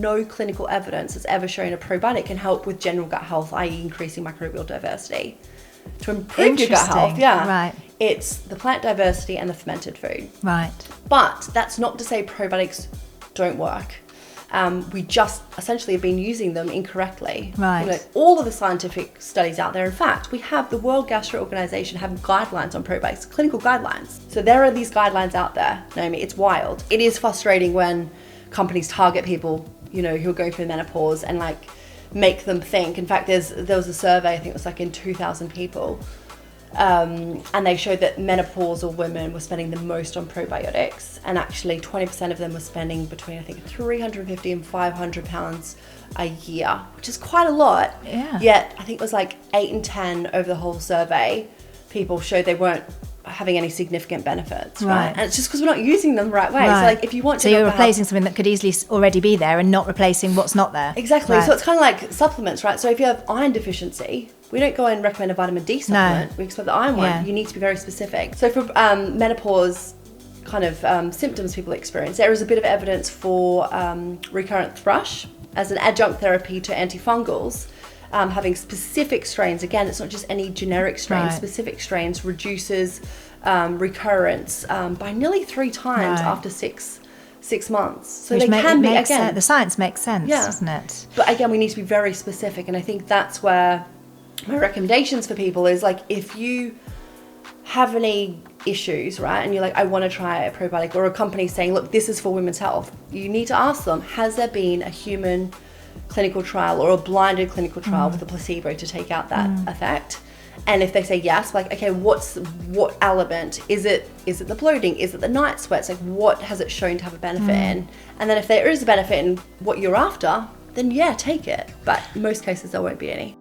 no clinical evidence that's ever shown a probiotic can help with general gut health, i.e. increasing microbial diversity. To improve your gut health, Right. it's the plant diversity and the fermented food. Right. But that's not to say probiotics don't work. We just essentially have been using them incorrectly. Right. You know, all of the scientific studies out there, in fact, we have the World Gastro Organization have guidelines on probiotics, clinical guidelines. So there are these guidelines out there, Naomi. It's wild. It is frustrating when companies target people, you know, who are going through menopause and like make them think. In fact, there was a survey, I think it was like in 2,000 people, and they showed that menopausal women were spending the most on probiotics, and actually 20% of them were spending between, I think, 350 and 500 pounds a year, which is quite a lot. Yeah. Yet I think it was like 8 and 10 over the whole survey, people showed they weren't having any significant benefits, right? And it's just because we're not using them the right way. Right. So like if you want to, so you're replacing something that could easily already be there and not replacing what's not there. Exactly. Right. So it's kind of like supplements, right? So if you have iron deficiency, we don't go and recommend a vitamin D supplement. No. We expect the iron one. Yeah. You need to be very specific. So for menopause kind of symptoms people experience, there is a bit of evidence for recurrent thrush as an adjunct therapy to antifungals. Having specific strains, again, it's not just any generic strain, Right. specific strains reduces recurrence by nearly 3 times Right. after six months. So Which they can be, again... sense. The science makes sense, doesn't it? But again, we need to be very specific, and I think that's where my recommendations for people is like, if you have any issues, right, and you're like, I want to try a probiotic, or a company saying, look, this is for women's health, you need to ask them, has there been a human clinical trial or a blinded clinical trial with a placebo to take out that effect? And if they say yes, like, okay, what element is it? Is it the bloating? Is it the night sweats? Like, what has it shown to have a benefit in? And then if there is a benefit in what you're after, then yeah, take it. But in most cases, there won't be any.